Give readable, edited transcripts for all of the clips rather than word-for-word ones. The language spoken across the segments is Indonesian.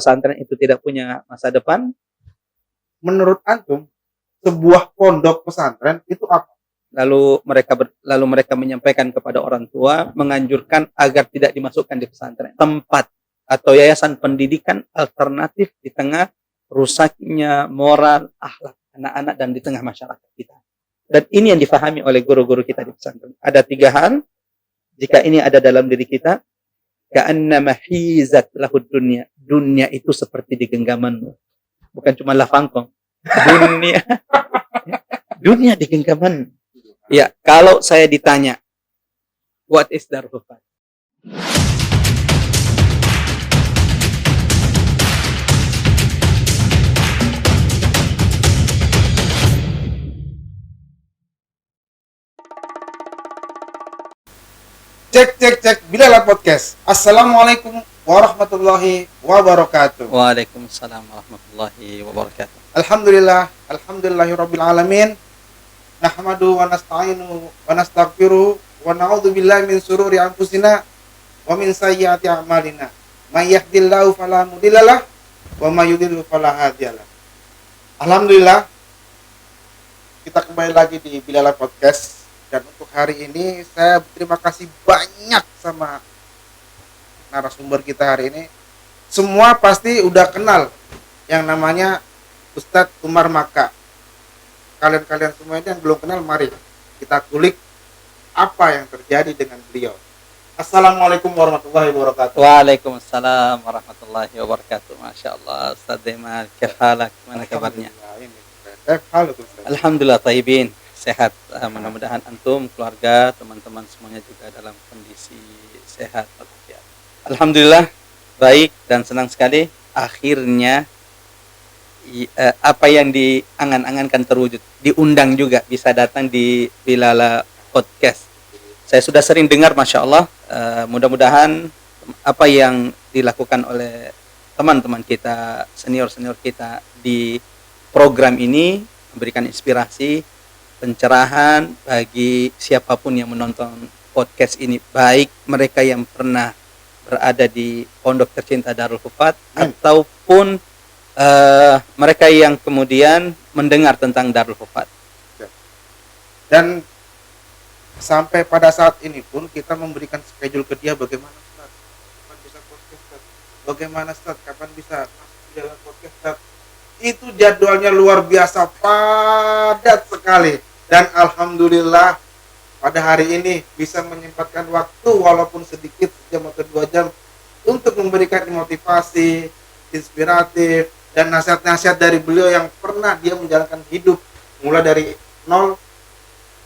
pesantren itu tidak punya masa depan? Menurut antum, sebuah pondok pesantren itu apa? Lalu mereka menyampaikan kepada orang tua, menganjurkan agar tidak dimasukkan di pesantren. Tempat atau yayasan pendidikan alternatif di tengah rusaknya moral, akhlak anak-anak dan di tengah masyarakat kita. Dan ini yang difahami oleh guru-guru kita di pesantren. Ada 3 hal. Jika ini ada dalam diri kita, ka'annama hizat lahud dunya. Dunia itu seperti di genggamanmu. Bukan cuma lafangkong. Dunia di genggaman. Ya, kalau saya ditanya, what is Darul Hufat? Cek Bilal Podcast. Assalamualaikum warahmatullahi wabarakatuh. Waalaikumsalam warahmatullahi wabarakatuh. Alhamdulillahirabbil alamin. Nahmadu wa nasta'inu wa nastaghfiru wa na'udzu billahi min sururi anfusina wa min sayyiati a'malina. May yahdihillahu fala mudhillalah wa may yudhlil fala hadiyalah. Alhamdulillah, kita kembali lagi di Bilal Podcast, dan untuk hari ini saya berterima kasih banyak sama narasumber kita hari ini. Semua pasti udah kenal yang namanya Ustadz Umar Maka. Kalian semua ini yang belum kenal, mari kita kulik apa yang terjadi dengan beliau. Assalamualaikum warahmatullahi wabarakatuh. Waalaikumsalam warahmatullahi wabarakatuh. Masya Allah, Ustadz Demal, kehalak, mana kabarnya? Alhamdulillah, taibin, sehat. Mudah-mudahan antum, keluarga, teman-teman semuanya juga dalam kondisi sehat. Alhamdulillah, baik dan senang sekali. Akhirnya apa yang diangan-angankan terwujud, diundang juga bisa datang di Bilal Podcast. Saya sudah sering dengar, Masya Allah. Mudah-mudahan apa yang dilakukan oleh teman-teman kita, senior-senior kita di program ini memberikan inspirasi, pencerahan bagi siapapun yang menonton podcast ini, baik mereka yang pernah berada di pondok tercinta Darul Hufat ataupun mereka yang kemudian mendengar tentang Darul Hufat. Dan sampai pada saat ini pun kita memberikan schedule ke dia, bagaimana Ustaz, kapan bisa podcast Ustaz? Bagaimana Ustaz, kapan bisa masuk di dalam podcast Ustaz? Itu jadwalnya luar biasa padat sekali. Dan alhamdulillah pada hari ini bisa menyempatkan waktu walaupun sedikit, sejam atau 2 jam, untuk memberikan motivasi, inspiratif, dan nasihat-nasihat dari beliau yang pernah dia menjalankan hidup mulai dari nol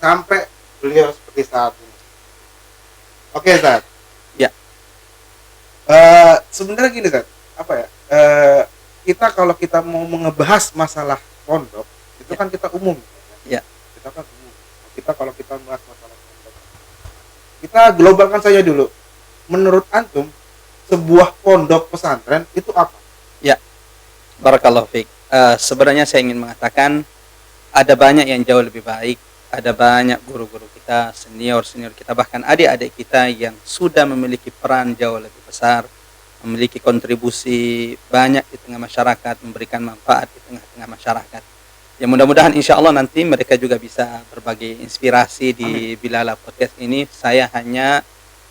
sampai beliau seperti saat ini. Oke, Ustaz. Ya. Sebenarnya gini, Ustaz. Apa ya? Kita kalau kita mau ngebahas masalah pondok, itu kan kita umum. Ya. Kita kan umum. Kalau kita membahas masalah pondok, kita globalkan saja dulu. Menurut antum, sebuah pondok pesantren itu apa? Ya. Barakallahu fiik. Sebenarnya saya ingin mengatakan ada banyak yang jauh lebih baik. Ada banyak guru-guru kita, senior-senior kita, bahkan adik-adik kita yang sudah memiliki peran jauh lebih besar, memiliki kontribusi banyak di tengah masyarakat, memberikan manfaat di tengah-tengah masyarakat. Ya, mudah-mudahan insya Allah nanti mereka juga bisa berbagi inspirasi di Bilal Podcast ini. Saya hanya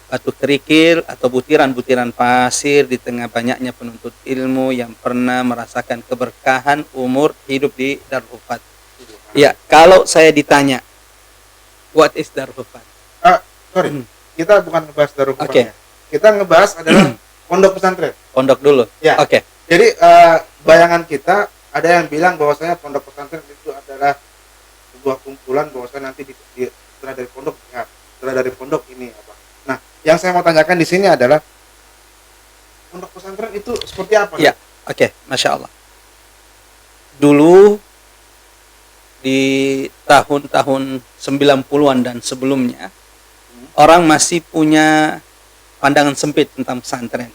batu kerikil atau butiran-butiran pasir di tengah banyaknya penuntut ilmu yang pernah merasakan keberkahan umur hidup di Darul Hufat. Ya, kalau saya ditanya, what is Darul Hufat? Kita bukan ngebahas Darul Hufat. Okay. Kita ngebahas adalah pondok pesantren. Pondok dulu. Ya. Oke. Jadi bayangan kita, ada yang bilang bahwasanya pondok pesantren itu adalah sebuah kumpulan, bahwasanya nanti setelah dari pondok, ya, setelah dari pondok ini apa. Nah, yang saya mau tanyakan di sini adalah pondok pesantren itu seperti apa? Ya, oke. Masya Allah. Dulu di tahun-tahun 90-an dan sebelumnya, orang masih punya pandangan sempit tentang pesantren.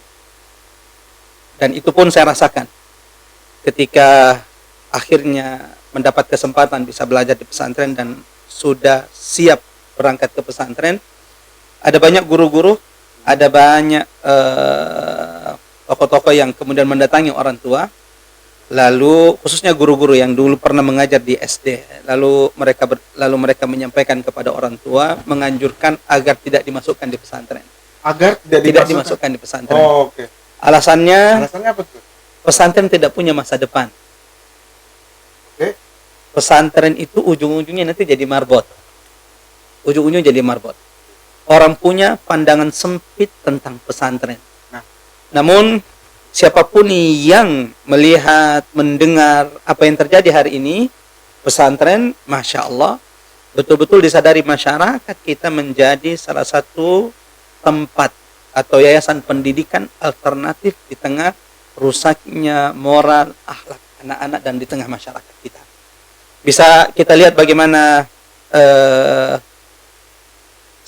Dan itu pun saya rasakan ketika akhirnya mendapat kesempatan bisa belajar di pesantren dan sudah siap berangkat ke pesantren. Ada banyak guru-guru, ada banyak tokoh-tokoh yang kemudian mendatangi orang tua, lalu khususnya guru-guru yang dulu pernah mengajar di SD, lalu mereka menyampaikan kepada orang tua menganjurkan agar tidak dimasukkan di pesantren. Agar tidak dimasukkan di pesantren. Oh, oke. Alasannya apa tuh? pesantren tidak punya masa depan. Oke. Pesantren itu ujung-ujungnya nanti jadi marbot. Ujung-ujungnya jadi marbot. Orang punya pandangan sempit tentang pesantren. Namun siapapun yang melihat, mendengar apa yang terjadi hari ini, pesantren, Masya Allah, betul-betul disadari masyarakat kita menjadi salah satu tempat atau yayasan pendidikan alternatif di tengah rusaknya moral, akhlak anak-anak dan di tengah masyarakat kita. Bisa kita lihat bagaimana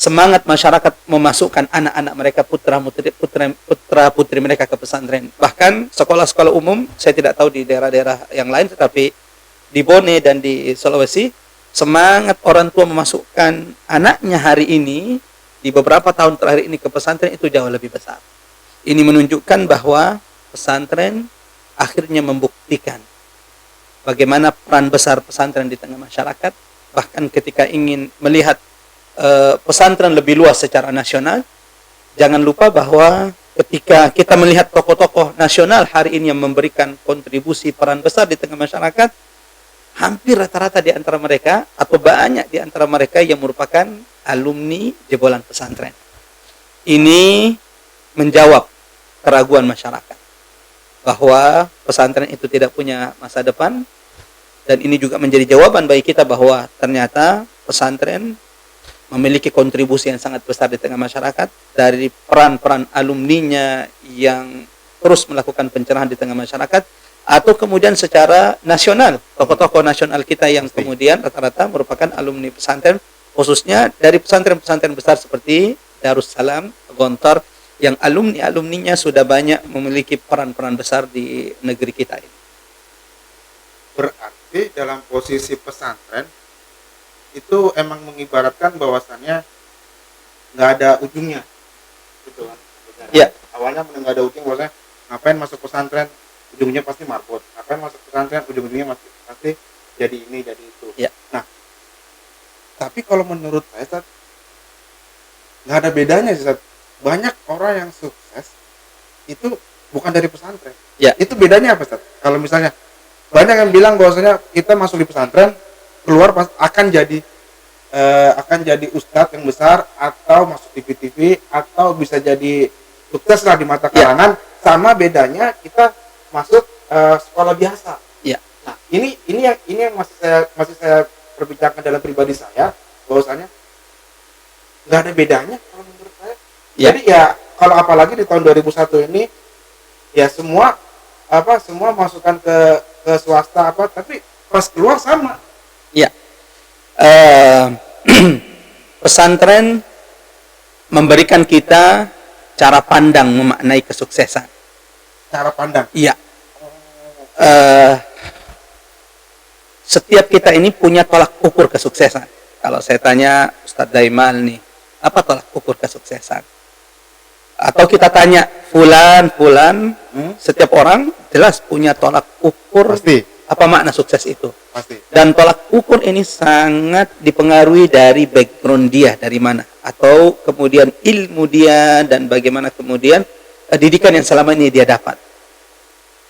semangat masyarakat memasukkan anak-anak mereka, putra-putri mereka ke pesantren. Bahkan sekolah-sekolah umum, saya tidak tahu di daerah-daerah yang lain, tetapi di Bone dan di Sulawesi, semangat orang tua memasukkan anaknya hari ini, di beberapa tahun terakhir ini ke pesantren itu jauh lebih besar. Ini menunjukkan bahwa pesantren akhirnya membuktikan bagaimana peran besar pesantren di tengah masyarakat. Bahkan ketika ingin melihat pesantren lebih luas secara nasional, jangan lupa bahwa ketika kita melihat tokoh-tokoh nasional hari ini yang memberikan kontribusi peran besar di tengah masyarakat, hampir rata-rata di antara mereka atau banyak di antara mereka yang merupakan alumni jebolan pesantren. Ini menjawab keraguan masyarakat bahwa pesantren itu tidak punya masa depan, dan ini juga menjadi jawaban bagi kita bahwa ternyata pesantren memiliki kontribusi yang sangat besar di tengah masyarakat, dari peran-peran alumninya yang terus melakukan pencerahan di tengah masyarakat, atau kemudian secara nasional, tokoh-tokoh nasional kita yang kemudian rata-rata merupakan alumni pesantren, khususnya dari pesantren-pesantren besar seperti Darussalam, Gontor, yang alumni-alumninya sudah banyak memiliki peran-peran besar di negeri kita ini. Berarti dalam posisi pesantren itu emang mengibaratkan bahwasannya nggak ada ujungnya, gitu kan? Ya. Awalnya nggak ada ujung, bahwasanya ngapain masuk pesantren, ujungnya pasti marbot. Ngapain masuk pesantren, ujung-ujungnya pasti jadi ini, jadi itu. Ya. Nah, tapi kalau menurut saya, Ustaz, nggak ada bedanya sih, Ustaz. Banyak orang yang sukses itu bukan dari pesantren. Ya. Itu bedanya apa, Ustaz? Kalau misalnya banyak yang bilang bahwasanya kita masuk di pesantren, keluar akan jadi ustadz yang besar, atau masuk TV-TV, atau bisa jadi sukses lah di mata kalangan. Sama bedanya kita masuk sekolah biasa. Ya. Nah, ini yang masih saya perbicarakan dalam pribadi saya, bahwasanya nggak ada bedanya kalau menurut saya. Ya. Jadi ya kalau apalagi di tahun 2001 ini ya semua masukkan ke swasta tapi pas keluar sama. Ya, pesantren memberikan kita cara pandang memaknai kesuksesan. Cara pandang. Iya. Setiap kita ini punya tolak ukur kesuksesan. Kalau saya tanya Ustadz Daimal nih, apa tolak ukur kesuksesan? Atau kita tanya fulan, setiap orang jelas punya tolak ukur. Pasti. Apa makna sukses itu? Pasti. Dan tolak ukur ini sangat dipengaruhi dari background dia, dari mana, atau kemudian ilmu dia, dan bagaimana kemudian didikan yang selama ini dia dapat.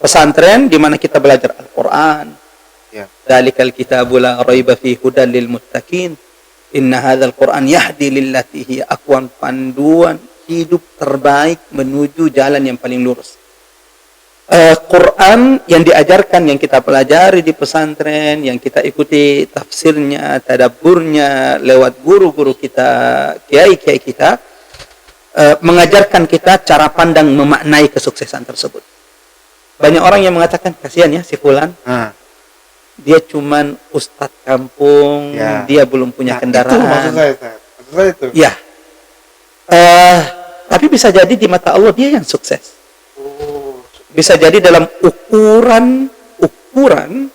Pesantren di mana kita belajar Al-Quran. Ya. Dzalikal kitabu la raiba fihi hudan lil muttaqin. Inna hadzal Qur'an yahdi lillati hiya aqwam, panduan hidup terbaik menuju jalan yang paling lurus. Quran yang diajarkan, yang kita pelajari di pesantren, yang kita ikuti tafsirnya, tadabburnya lewat guru-guru kita, kiai-kiai kita, mengajarkan kita cara pandang memaknai kesuksesan tersebut. Banyak orang yang mengatakan, kasihan ya si fulan, dia cuman ustadz kampung, ya. Dia belum punya kendaraan. Itu maksud saya itu. Ya. Tapi bisa jadi di mata Allah dia yang sukses. Bisa jadi dalam ukuran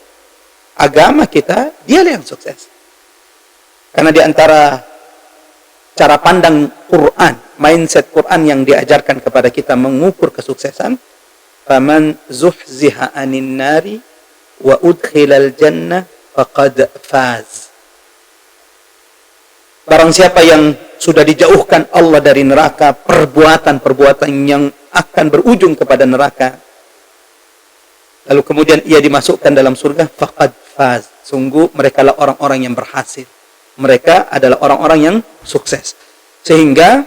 agama kita, dia yang sukses. Karena di antara cara pandang Quran, mindset Quran yang diajarkan kepada kita mengukur kesuksesan, faman zuhziha 'anil nari wa udkhilal jannah faqad faz. Barang siapa yang sudah dijauhkan Allah dari neraka, perbuatan-perbuatan yang akan berujung kepada neraka, lalu kemudian ia dimasukkan dalam surga, faqad faz. Sungguh mereka adalah orang-orang yang berhasil. Mereka adalah orang-orang yang sukses. Sehingga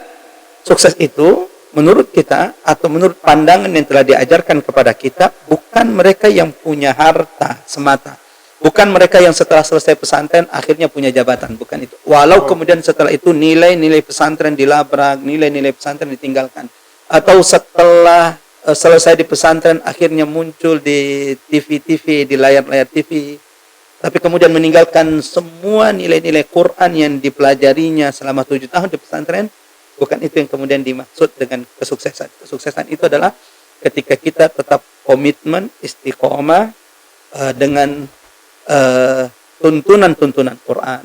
sukses itu menurut kita atau menurut pandangan yang telah diajarkan kepada kita, bukan mereka yang punya harta semata. Bukan mereka yang setelah selesai pesantren akhirnya punya jabatan, bukan itu. Walau kemudian setelah itu nilai-nilai pesantren dilabrak, nilai-nilai pesantren ditinggalkan. Atau setelah selesai di pesantren akhirnya muncul di TV-TV, di layar-layar TV. Tapi kemudian meninggalkan semua nilai-nilai Quran yang dipelajarinya selama 7 tahun di pesantren. Bukan itu yang kemudian dimaksud dengan kesuksesan. Kesuksesan itu adalah ketika kita tetap komitmen, istiqomah dengan tuntunan-tuntunan Quran,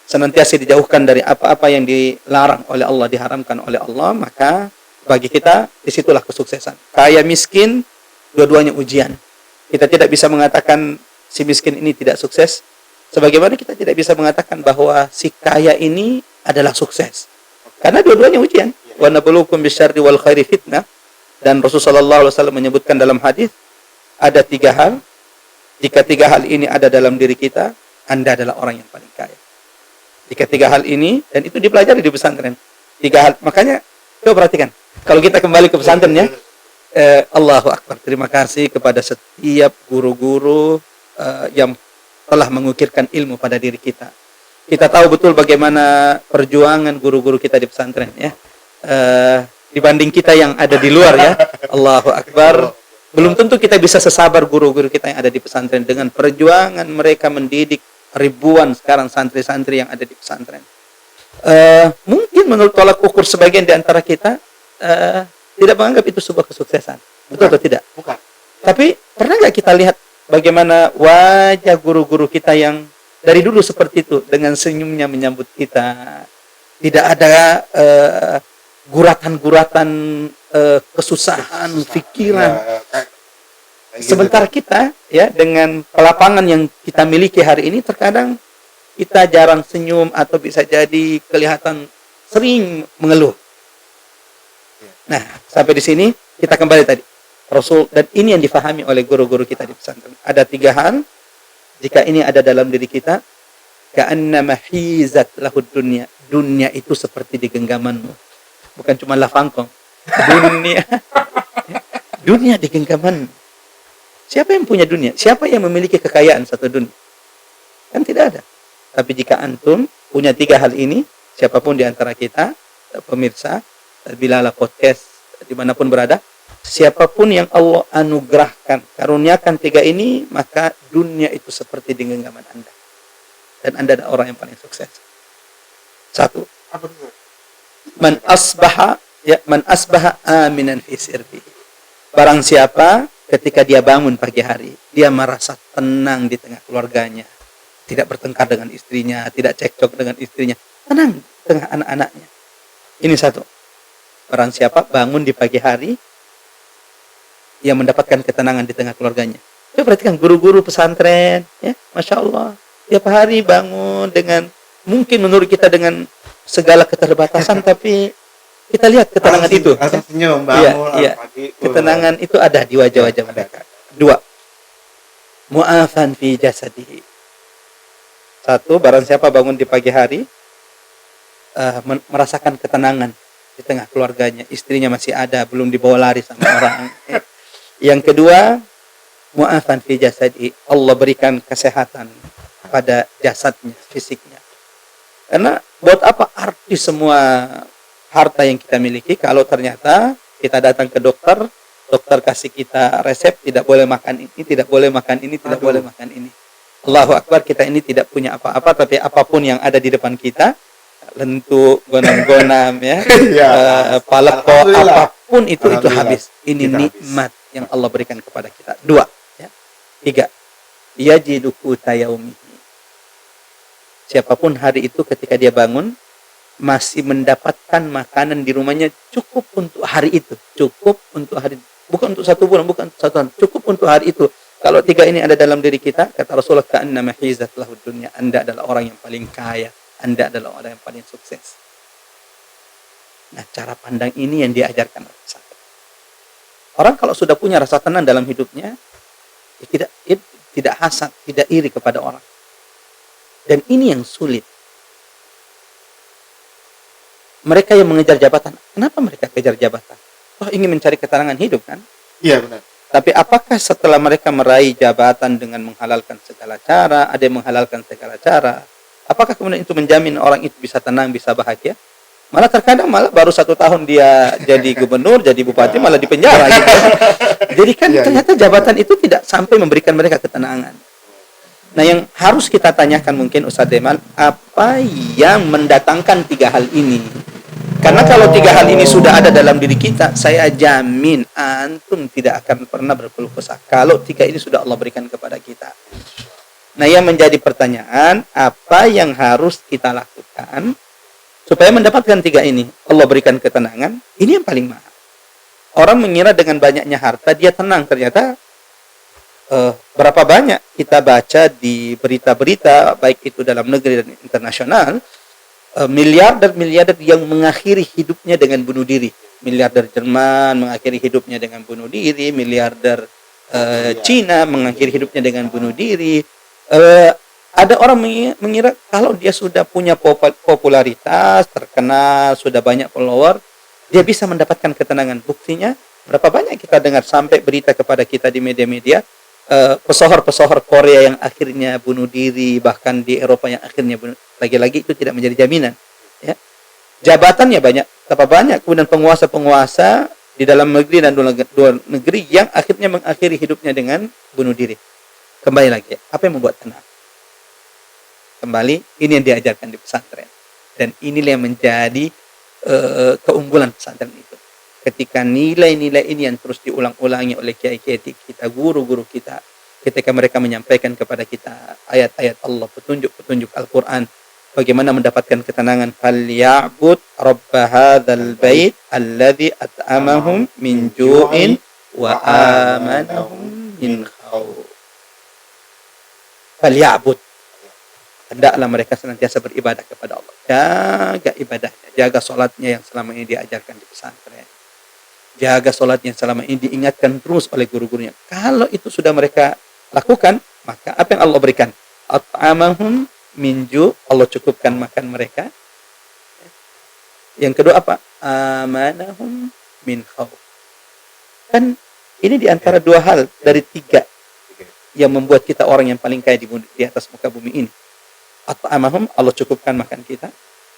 senantiasa dijauhkan dari apa-apa yang dilarang oleh Allah, diharamkan oleh Allah, maka bagi kita disitulah kesuksesan. Kaya miskin, dua-duanya ujian. Kita tidak bisa mengatakan si miskin ini tidak sukses, sebagaimana kita tidak bisa mengatakan bahwa si kaya ini adalah sukses, karena dua-duanya ujian. Wa nabluukum bisyarri wal khairi fitnah. Dan Rasulullah SAW menyebutkan dalam hadis, ada 3 hal. Jika 3 hal ini ada dalam diri kita, Anda adalah orang yang paling kaya. Jika 3 hal ini, dan itu dipelajari di pesantren. 3 hal, makanya coba perhatikan. Kalau kita kembali ke pesantren ya, Allahu Akbar. Terima kasih kepada setiap guru-guru yang telah mengukirkan ilmu pada diri kita. Kita tahu betul bagaimana perjuangan guru-guru kita di pesantren ya. Dibanding kita yang ada di luar ya. Allahu Akbar. Belum tentu kita bisa sesabar guru-guru kita yang ada di pesantren dengan perjuangan mereka mendidik ribuan sekarang santri-santri yang ada di pesantren. Mungkin menurut tolak ukur sebagian di antara kita tidak menganggap itu sebuah kesuksesan. Betul atau tidak? Bukan. Tapi pernah nggak kita lihat bagaimana wajah guru-guru kita yang dari dulu seperti itu, dengan senyumnya menyambut kita. Tidak ada guratan-guratan kesusahan, pikiran. Sebentar kita ya dengan kelapangan yang kita miliki hari ini, terkadang kita jarang senyum atau bisa jadi kelihatan sering mengeluh. Nah, sampai di sini kita kembali tadi. Rasul, dan ini yang difahami oleh guru-guru kita di pesantren. Ada 3 hal, jika ini ada dalam diri kita, ka'annama hizat lahud dunya. Dunia itu seperti di genggamanmu. Bukan cuma lafangkong. Dunia di genggamanmu. Siapa yang punya dunia? Siapa yang memiliki kekayaan satu dunia? Kan tidak ada. Tapi jika antum punya 3 hal ini, siapapun di antara kita, pemirsa, Bilala podcast, dimanapun berada, siapapun yang Allah anugerahkan, karuniakan 3 ini, maka dunia itu seperti di genggaman Anda. Dan Anda adalah orang yang paling sukses. 1. Man asbaha aminan fi sirbihi. Barang siapa ketika dia bangun pagi hari, dia merasa tenang di tengah keluarganya, tidak bertengkar dengan istrinya, tidak cekcok dengan istrinya, tenang di tengah anak-anaknya. Ini 1. Barang siapa bangun di pagi hari, ia mendapatkan ketenangan di tengah keluarganya. Coba perhatikan guru-guru pesantren, ya, Masya Allah, tiap hari bangun dengan, mungkin menurut kita dengan segala keterbatasan, tapi kita lihat ketenangan itu. Langsung senyum, bangun, iya. pagi. Ketenangan itu ada di wajah-wajah mereka. 2. Mu'afan fi jasadihi. 1, barang siapa bangun di pagi hari, merasakan ketenangan di tengah keluarganya, istrinya masih ada, belum dibawa lari sama orang. Yang kedua, mu'afan fi jasadihi. Allah berikan kesehatan pada jasadnya, fisiknya. Karena buat apa arti semua harta yang kita miliki kalau ternyata kita datang ke dokter, dokter kasih kita resep, tidak boleh makan ini, tidak boleh makan ini, tidak boleh makan ini. Allahu Akbar, kita ini tidak punya apa-apa, tapi apapun yang ada di depan kita, lentuk, gonam-gonam ya, paleko, apapun itu habis. Ini nikmat yang Allah berikan kepada kita. 2, ya. 3. Yajidu quta yaumihi. Siapapun hari itu ketika dia bangun masih mendapatkan makanan di rumahnya cukup untuk hari itu, cukup untuk hari bukan untuk 1 bulan, bukan untuk 1 tahun, cukup untuk hari itu. Kalau 3 ini ada dalam diri kita, kata Rasulullah, ka'annama hizat lahud dunya, Anda adalah orang yang paling kaya, Anda adalah orang yang paling sukses. Nah, cara pandang ini yang diajarkan oleh pesantren. Orang kalau sudah punya rasa tenang dalam hidupnya, tidak hasad, tidak iri kepada orang. Dan ini yang sulit. Mereka yang mengejar jabatan, kenapa mereka kejar jabatan? Oh, ingin mencari ketenangan hidup kan? Iya, benar. Tapi apakah setelah mereka meraih jabatan dengan menghalalkan segala cara, ada yang menghalalkan segala cara, apakah kemudian itu menjamin orang itu bisa tenang, bisa bahagia? Malah terkadang baru 1 tahun dia jadi gubernur, jadi bupati, malah di penjara gitu. Jadi kan ternyata jabatan itu tidak sampai memberikan mereka ketenangan. Nah, yang harus kita tanyakan mungkin Ustaz Demal, apa yang mendatangkan 3 hal ini? Karena kalau 3 hal ini sudah ada dalam diri kita, saya jamin antum tidak akan pernah berkeluh kesah. Kalau 3 ini sudah Allah berikan kepada kita. Nah, yang menjadi pertanyaan, apa yang harus kita lakukan supaya mendapatkan 3 ini? Allah berikan ketenangan, ini yang paling mahal. Orang mengira dengan banyaknya harta, dia tenang. Ternyata berapa banyak kita baca di berita-berita, baik itu dalam negeri dan internasional, miliarder yang mengakhiri hidupnya dengan bunuh diri. Miliarder Jerman mengakhiri hidupnya dengan bunuh diri, miliarder Cina mengakhiri hidupnya dengan bunuh diri. Ada orang mengira kalau dia sudah punya popularitas, terkenal, sudah banyak follower, dia bisa mendapatkan ketenangan. Buktinya berapa banyak kita dengar sampai berita kepada kita di media-media, pesohor-pesohor Korea yang akhirnya bunuh diri, bahkan di Eropa yang akhirnya bunuh. Lagi-lagi itu tidak menjadi jaminan. Ya. Jabatannya banyak, kemudian penguasa-penguasa di dalam negeri dan luar negeri yang akhirnya mengakhiri hidupnya dengan bunuh diri. Kembali lagi, apa yang membuat tenang? Kembali, ini yang diajarkan di pesantren. Dan inilah yang menjadi keunggulan pesantren itu. Ketika nilai-nilai ini yang terus diulang-ulangi oleh kiai-kiai kita, guru-guru kita, ketika mereka menyampaikan kepada kita ayat-ayat Allah, petunjuk-petunjuk Al-Quran, bagaimana mendapatkan ketenangan. Falya'bud rabba hadzal bait alladzi at'amahum min ju'in wa amanahum min khauf. Falya'bud, hendaklah mereka senantiasa beribadah kepada Allah. Jaga ibadahnya, jaga sholatnya yang selama ini diajarkan di pesantren. Jaga sholatnya yang selama ini diingatkan terus oleh guru-gurunya. Kalau itu sudah mereka lakukan, maka apa yang Allah berikan? At'amahum min ju', Allah cukupkan makan mereka. Yang kedua apa? Amanahum min khauf. Kan ini diantara 2 hal dari 3 yang membuat kita orang yang paling kaya di atas muka bumi ini. At'amahum, Allah cukupkan makan kita.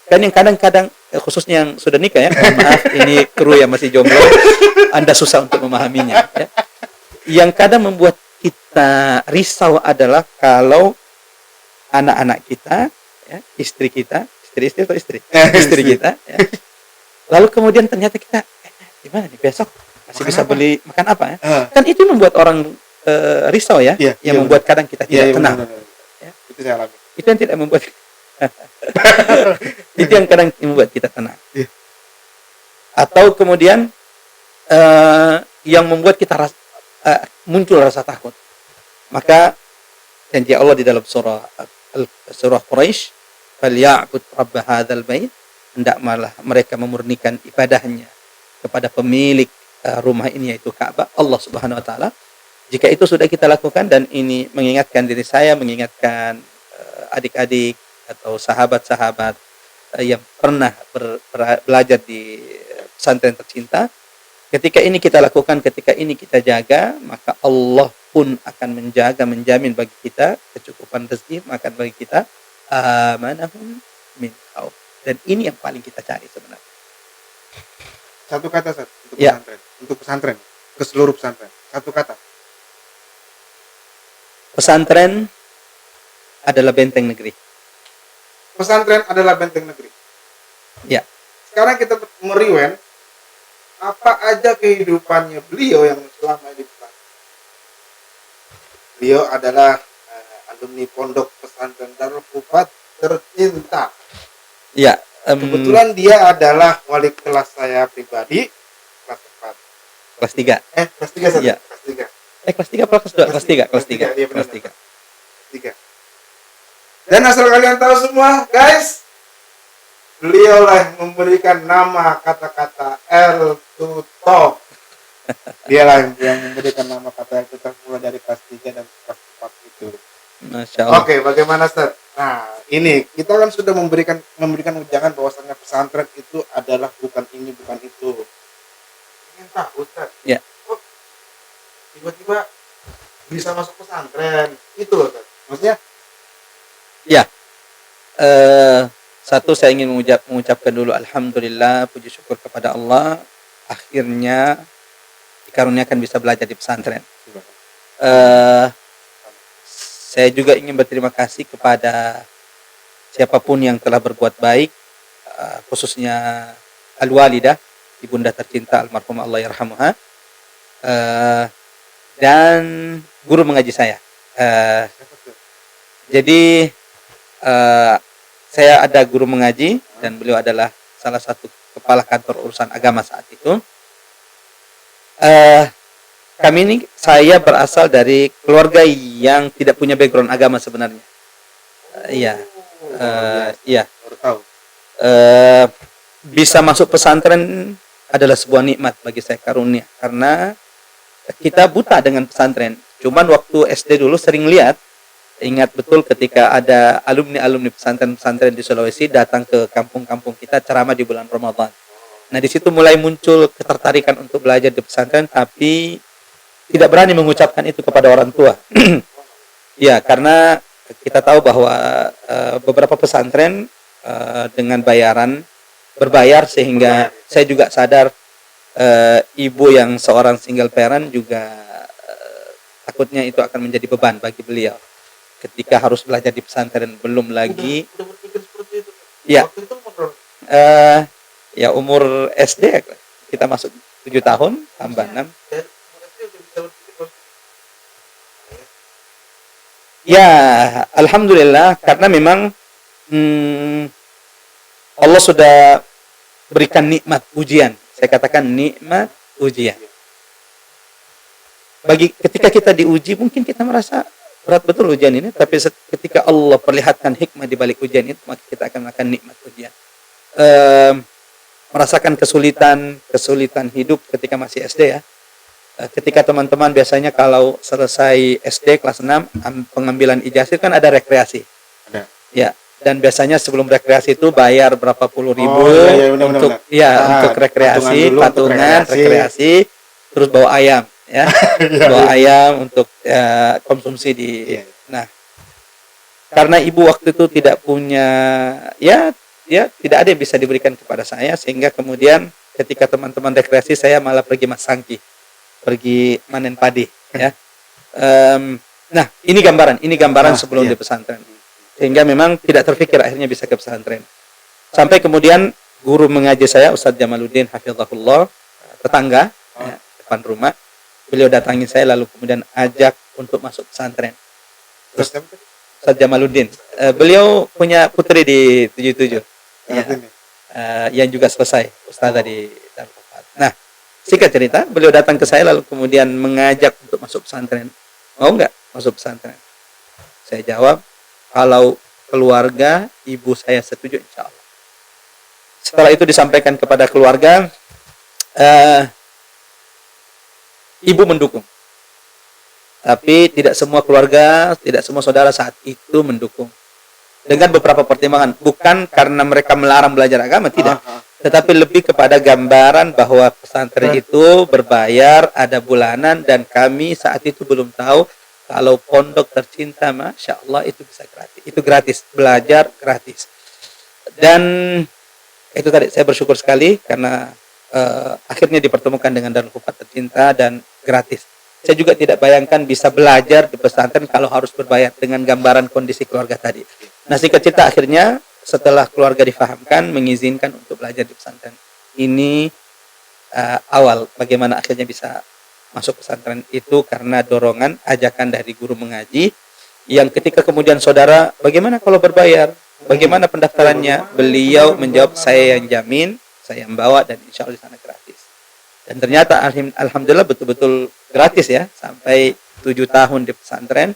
Kan yang kadang-kadang, khususnya yang sudah nikah ya, maaf ini kru yang masih jomblo, Anda susah untuk memahaminya. Ya. Yang kadang membuat kita risau adalah kalau anak-anak kita, ya, istri kita, istri kita, ya. Lalu kemudian ternyata kita, gimana nih besok masih bisa beli makan apa ya? Kan itu membuat orang risau ya, yang membuat kadang kita tidak tenang. Ya. Itu saya alami. Itu yang tidak membuat itu yang kadang membuat kita tenang. Atau kemudian yang membuat kita muncul rasa takut. Maka janji Allah di dalam surah Quraisy, "Falya'bud rabb hadzal bait", hendak malah mereka memurnikan ibadahnya kepada pemilik rumah ini, yaitu Ka'bah, Allah Subhanahu wa taala. Jika itu sudah kita lakukan, dan ini mengingatkan diri saya, mengingatkan adik-adik atau sahabat-sahabat yang pernah belajar di pesantren tercinta, ketika ini kita lakukan, ketika ini kita jaga, maka Allah pun akan menjamin bagi kita kecukupan rezeki, makan bagi kita, amanahum min khauf. Dan ini yang paling kita cari sebenarnya. Satu kata, Ustaz, untuk pesantren, ke seluruh pesantren. Satu kata. Pesantren adalah benteng negeri. Pesantren adalah benteng negeri. Ya. Sekarang kita meriwen apa aja kehidupannya beliau yang selama ini di pesantren. Beliau adalah alumni pondok pesantren Darul Hufat tercinta. Ya. Kebetulan dia adalah wali kelas saya pribadi, kelas 4. kelas 3. Kelas 3 Ustaz. Iya. Kelas 3. Kelas 3 apa kelas 2? Kelas 3, kelas 3. Iya, benar. Kelas 3. 3. Dan asal kalian tahu semua, guys, beliau lah yang memberikan nama kata-kata El-Tutof. Dialah yang memberikan nama kata El-Tutof mulai dari kelas 3 dan kelas 4 itu. Masya Allah. Oke, bagaimana Ustaz? Nah, ini kita kan sudah memberikan ujangan bahwasannya pesantren itu adalah bukan ini, bukan itu. Ingin tahu Ustaz? Ya. Kok tiba-tiba bisa masuk pesantren? Itu loh, Ustaz. Maksudnya Satu, saya ingin mengucapkan dulu alhamdulillah, puji syukur kepada Allah, akhirnya dikaruniakan bisa belajar di pesantren. Saya juga ingin berterima kasih kepada siapapun yang telah berbuat baik, khususnya al-walidah, ibunda tercinta almarhumah Allah yarhamuha, dan guru mengaji saya. Jadi saya ada guru mengaji dan beliau adalah salah satu kepala kantor urusan agama saat itu. Kami ini, saya berasal dari keluarga yang tidak punya background agama sebenarnya. Iya. Baru tahu. Bisa masuk pesantren adalah sebuah nikmat bagi saya, karunia, karena kita buta dengan pesantren. Cuman waktu SD dulu sering lihat, ingat betul ketika ada alumni pesantren-pesantren di Sulawesi datang ke kampung-kampung kita ceramah di bulan Ramadan. Nah, di situ mulai muncul ketertarikan untuk belajar di pesantren, tapi tidak berani mengucapkan itu kepada orang tua. Ya, karena kita tahu bahwa beberapa pesantren dengan berbayar, sehingga saya juga sadar ibu yang seorang single parent juga takutnya itu akan menjadi beban bagi beliau ketika harus belajar di pesantren, belum lagi Udah berpikir seperti itu. ya. Waktu itu umur Ya umur SD kita masuk 7 tahun tambah 6. Ya, alhamdulillah, karena memang Allah sudah berikan nikmat ujian. Saya katakan nikmat ujian. Ketika kita diuji, mungkin kita merasa berat betul ujian ini, tapi ketika Allah perlihatkan hikmah di balik ujian itu, maka kita akan makan nikmat ujian. Merasakan kesulitan hidup ketika masih SD ya. Ketika teman-teman biasanya kalau selesai SD kelas 6 pengambilan ijazah kan ada rekreasi. Ada. Ya, dan biasanya sebelum rekreasi itu bayar berapa puluh ribu untuk rekreasi, patungan, rekreasi, terus bawa ayam ya. Bawa ayam untuk konsumsi di. Nah, karena ibu waktu itu tidak punya tidak ada yang bisa diberikan kepada saya, sehingga kemudian ketika teman-teman rekreasi saya malah pergi masangki, pergi manen padi ya. Nah, ini gambaran sebelum di pesantren, sehingga memang tidak terfikir akhirnya bisa ke pesantren. Sampai kemudian guru mengaji saya Ustadz Jamaluddin hafizahullah, tetangga depan rumah, beliau datangi saya lalu kemudian ajak untuk masuk pesantren. Terus Ustadz Jamaluddin, beliau punya putri di 77 ya, yang juga selesai ustazah di Darul Qur'an. Nah, singkat cerita, beliau datang ke saya lalu kemudian mengajak untuk masuk pesantren. Mau nggak masuk pesantren? Saya jawab, kalau keluarga ibu saya setuju, insya Allah. Setelah itu disampaikan kepada keluarga, ibu mendukung. Tapi tidak semua keluarga, tidak semua saudara saat itu mendukung. Dengan beberapa pertimbangan, bukan karena mereka melarang belajar agama, tidak, tetapi lebih kepada gambaran bahwa pesantren itu berbayar, ada bulanan, dan kami saat itu belum tahu kalau pondok tercinta, masya Allah, itu bisa gratis. Itu gratis, belajar gratis. Dan itu tadi saya bersyukur sekali karena akhirnya dipertemukan dengan Darul Qur'an tercinta dan gratis. Saya juga tidak bayangkan bisa belajar di pesantren kalau harus berbayar, dengan gambaran kondisi keluarga tadi. Nah, singkat cerita, akhirnya setelah keluarga difahamkan, mengizinkan untuk belajar di pesantren. Ini awal bagaimana akhirnya bisa masuk pesantren itu karena dorongan, ajakan dari guru mengaji, yang ketika kemudian saudara, bagaimana kalau berbayar? Bagaimana pendaftarannya? Beliau menjawab, saya yang jamin, saya yang bawa, dan insya Allah di sana gratis. Dan ternyata alhamdulillah betul-betul gratis ya, sampai 7 tahun di pesantren.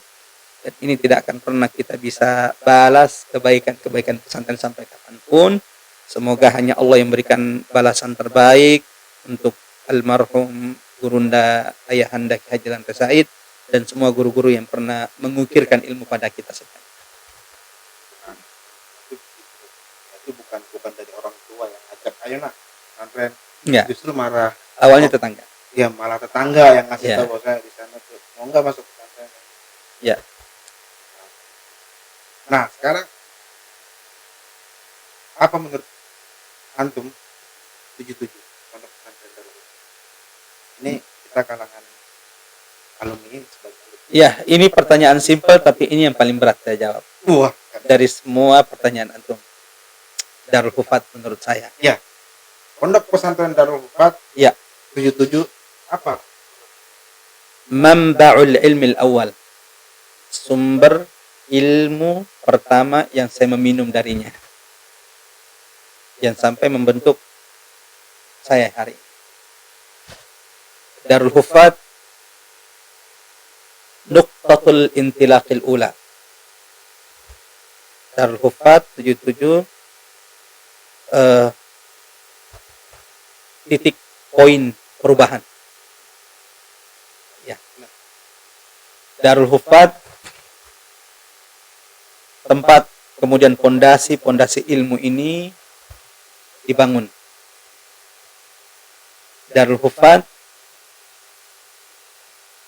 Dan ini tidak akan pernah kita bisa balas kebaikan-kebaikan pesantren sampai kapanpun. Semoga hanya Allah yang memberikan balasan terbaik untuk almarhum Gurunda Ayahanda Ki Haji Lantai Said dan semua guru-guru yang pernah mengukirkan ilmu pada kita sekalian. Itu bukan dari orang tua yang ajak ayo nak pesantren, Ya, justru marah awalnya tetangga. ya malah tetangga yang ngasih Ya. tahu bahwa saya di sana tuh mau nggak masuk pesantren. Ya. Nah sekarang apa menurut antum 77 pondok pesantren Darul Hufat? Ini kita kalangan alumni sebagai alumni. Ya, ini pertanyaan simpel tapi ini yang paling berat saya jawab. Wah, Dari semua pertanyaan antum. Darul Hufat menurut saya. ya pondok pesantren Darul Hufat Ya. 77 apa? Manba'ul ilmi al-awwal. Sumber ilmu pertama yang saya meminum darinya. Yang sampai membentuk saya hari ini. Darul Hufat nuqtatul intilaqil ula. Darul Hufat 77 titik poin perubahan. Ya. Darul Hufat tempat kemudian pondasi ilmu ini dibangun. Darul Hufat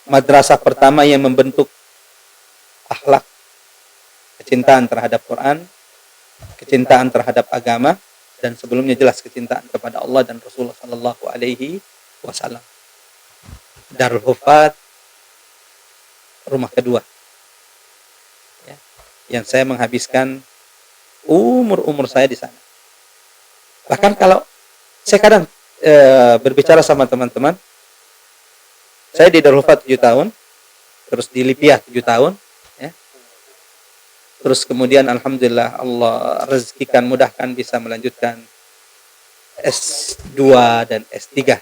madrasah pertama yang membentuk akhlak, kecintaan terhadap Quran, kecintaan terhadap agama, dan sebelumnya jelas kecintaan kepada Allah dan Rasulullah Sallallahu Alaihi Wasallam. Darul Hufat rumah kedua, ya, yang saya menghabiskan umur saya di sana. Bahkan kalau saya kadang berbicara sama teman-teman, saya di Darul Hufat 7 tahun, terus di Lipia 7 tahun, ya. Terus kemudian alhamdulillah Allah rezekikan, mudahkan bisa melanjutkan S2 dan S3.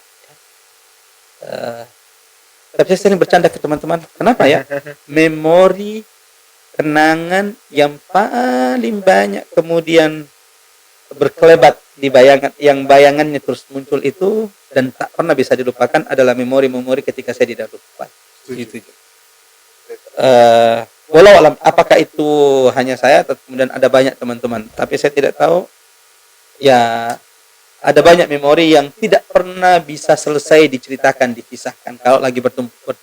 Tapi saya sering bercanda ke teman-teman, kenapa ya? Memori kenangan yang paling banyak kemudian berkelebat di bayangannya terus muncul itu dan tak pernah bisa dilupakan adalah memori-memori ketika saya di Darul Hufat. Itu. Walau alam apakah itu hanya saya atau kemudian ada banyak teman-teman, tapi saya tidak tahu. Ya, ada banyak memori yang tidak pernah bisa selesai diceritakan, dikisahkan kalau lagi berkumpul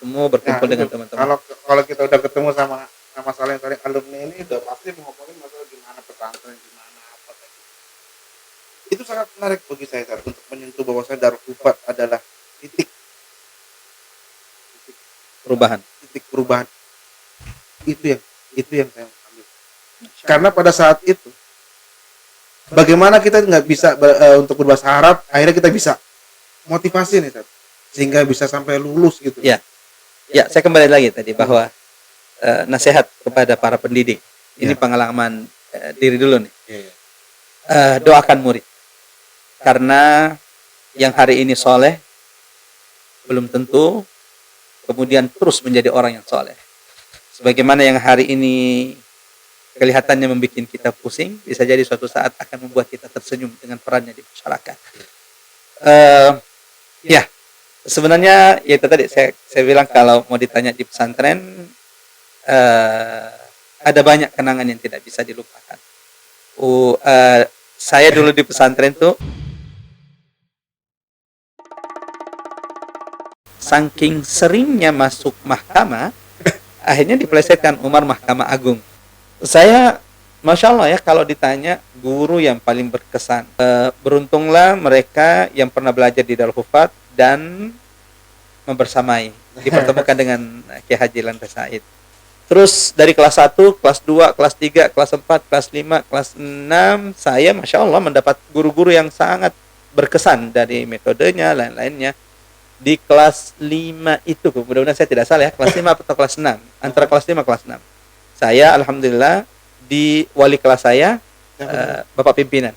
dengan teman-teman. Kalau kita udah ketemu sama saling alumni ini udah pasti ngomongin masalah gimana pesantren, gimana apa kayak gitu. Itu sangat menarik bagi saya Tar, untuk menyentuh bahwa Darul Hufat adalah titik perubahan. Itu yang saya ambil. Karena pada saat itu bagaimana kita nggak bisa untuk berbahasa Arab, akhirnya kita bisa motivasi nih Tar, sehingga bisa sampai lulus gitu. Ya, saya kembali lagi tadi bahwa nasihat kepada para pendidik. Ini pengalaman diri dulu nih. Doakan murid. Karena yang hari ini soleh belum tentu kemudian terus menjadi orang yang soleh. Sebagaimana yang hari ini kelihatannya membuat kita pusing, bisa jadi suatu saat akan membuat kita tersenyum dengan perannya di masyarakat. Ya, sebenarnya ya itu tadi saya bilang kalau mau ditanya di pesantren, ada banyak kenangan yang tidak bisa dilupakan. Saya dulu di pesantren tuh saking seringnya masuk mahkamah, akhirnya dipelesetkan Umar Mahkamah Agung. Saya, Masya Allah ya, kalau ditanya guru yang paling berkesan, beruntunglah mereka yang pernah belajar di Darul Hufat dan membersamai, dipertemukan dengan Ki Haji Lantai Said. Terus dari kelas 1, kelas 2, kelas 3, kelas 4, kelas 5, kelas 6, saya Masya Allah mendapat guru-guru yang sangat berkesan dari metodenya, lain-lainnya. Di kelas 5 itu, mudah-mudahan saya tidak salah ya, kelas 5 atau kelas 6, antara kelas 5 kelas 6. Saya alhamdulillah di wali kelas saya Bapak pimpinan.